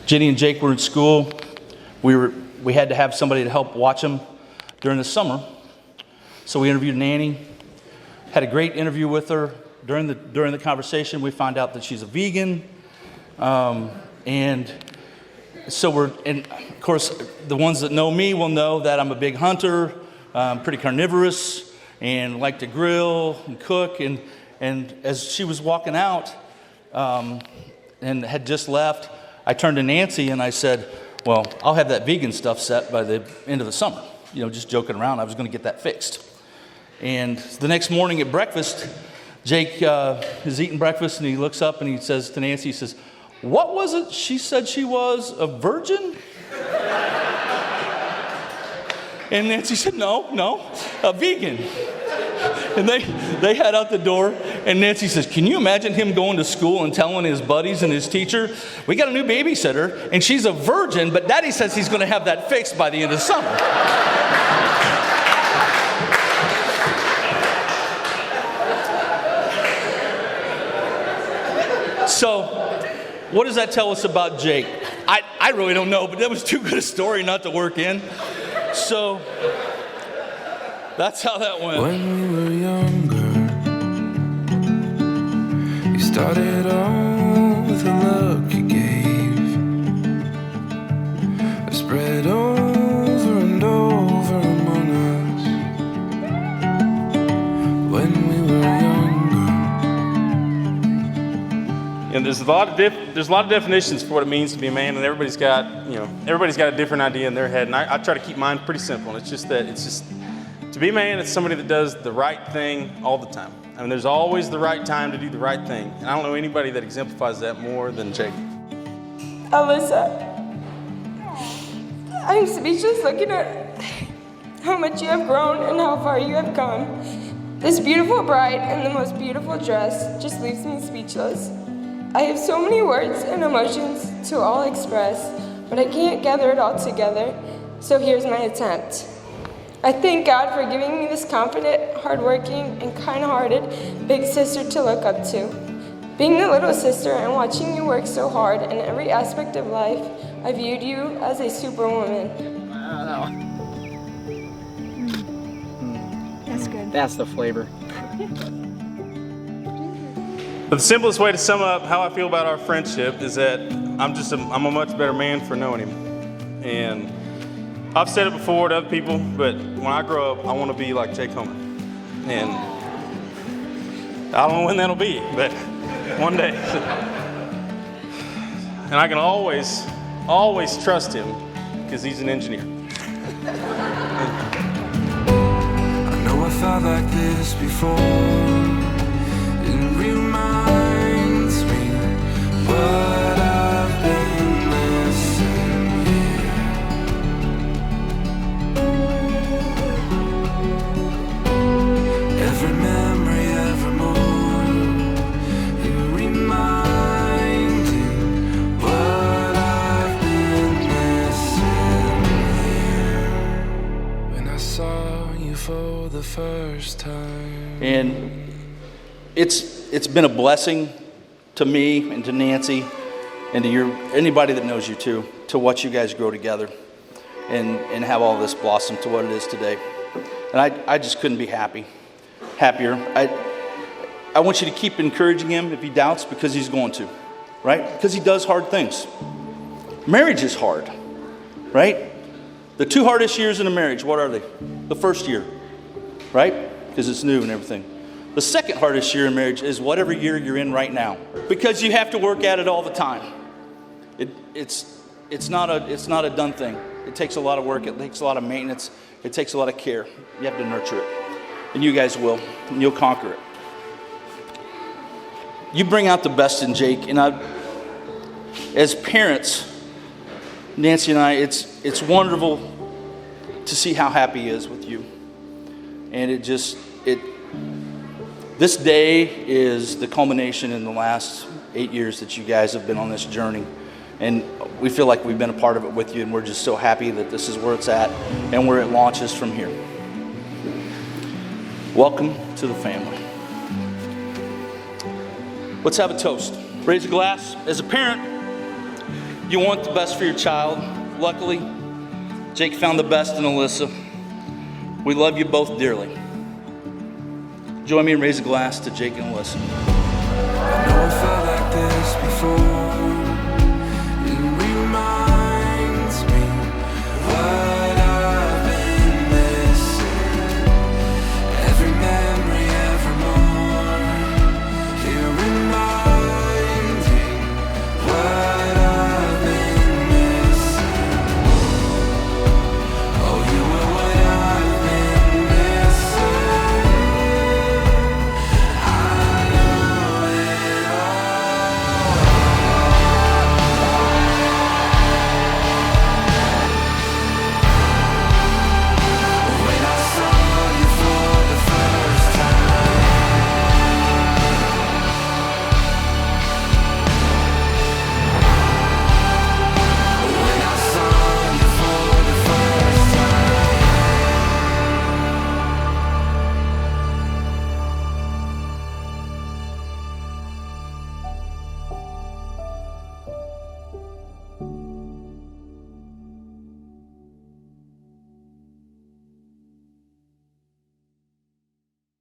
Jenny and Jake were in school. We had to have somebody to help watch them during the summer. So we interviewed Nanny. Had a great interview with her. During the conversation, we found out that she's a vegan. And of course, the ones that know me will know that I'm a big hunter, pretty carnivorous, and like to grill and cook. And as she was walking out and had just left, I turned to Nancy and I said, well, I'll have that vegan stuff set by the end of the summer. Just joking around, I was going to get that fixed. And the next morning at breakfast, Jake is eating breakfast and he looks up and he says to Nancy, he says, what was it she said she was, a virgin? And Nancy said, no, a vegan. And they head out the door, and Nancy says, can you imagine him going to school and telling his buddies and his teacher, we got a new babysitter, and she's a virgin, but Daddy says he's going to have that fixed by the end of summer. So, what does that tell us about Jake? I really don't know, but that was too good a story not to work in. So, that's how that went. When we were younger, you started off with a look you gave. I spread over and over among us. When we were younger. And there's a lot of definitions for what it means to be a man, and everybody's got a different idea in their head. And I try to keep mine pretty simple. And it's just to be a man, it's somebody that does the right thing all the time. I mean, there's always the right time to do the right thing. And I don't know anybody that exemplifies that more than Jake. Alyssa, I'm speechless looking at how much you have grown and how far you have come. This beautiful bride in the most beautiful dress just leaves me speechless. I have so many words and emotions to all express, but I can't gather it all together, so here's my attempt. I thank God for giving me this confident, hardworking, and kind-hearted big sister to look up to. Being the little sister and watching you work so hard in every aspect of life, I viewed you as a superwoman. That's good. That's the flavor. But the simplest way to sum up how I feel about our friendship is that I'm a much better man for knowing him. And I've said it before to other people, but when I grow up, I want to be like Jake Homer. And I don't know when that'll be, but one day. And I can always trust him because he's an engineer. I know I felt like this before. It reminds me what I've been missing here. Every memory, every moment, you reminding what I've been missing here. When I saw you for the first time. And it's been a blessing to me and to Nancy and to anybody that knows you too, to watch you guys grow together and have all this blossom to what it is today. And I just couldn't be happier. I want you to keep encouraging him if he doubts, because he's going to, right? Because he does hard things. Marriage is hard, right? The 2 hardest years in a marriage, what are they? The first year, right? Because it's new and everything. The second hardest year in marriage is whatever year you're in right now, because you have to work at it all the time. It's not a done thing. It takes a lot of work. It takes a lot of maintenance. It takes a lot of care. You have to nurture it, and you guys will, and you'll conquer it. You bring out the best in Jake, and as parents, Nancy and I, it's wonderful to see how happy he is with you, and this day is the culmination in the last 8 years that you guys have been on this journey. And we feel like we've been a part of it with you, and we're just so happy that this is where it's at and where it launches from here. Welcome to the family. Let's have a toast. Raise a glass. As a parent, You want the best for your child. Luckily, Jake found the best in Alyssa. We love you both dearly. Join me and raise a glass to Jake and Alyssa. I know it felt like this before.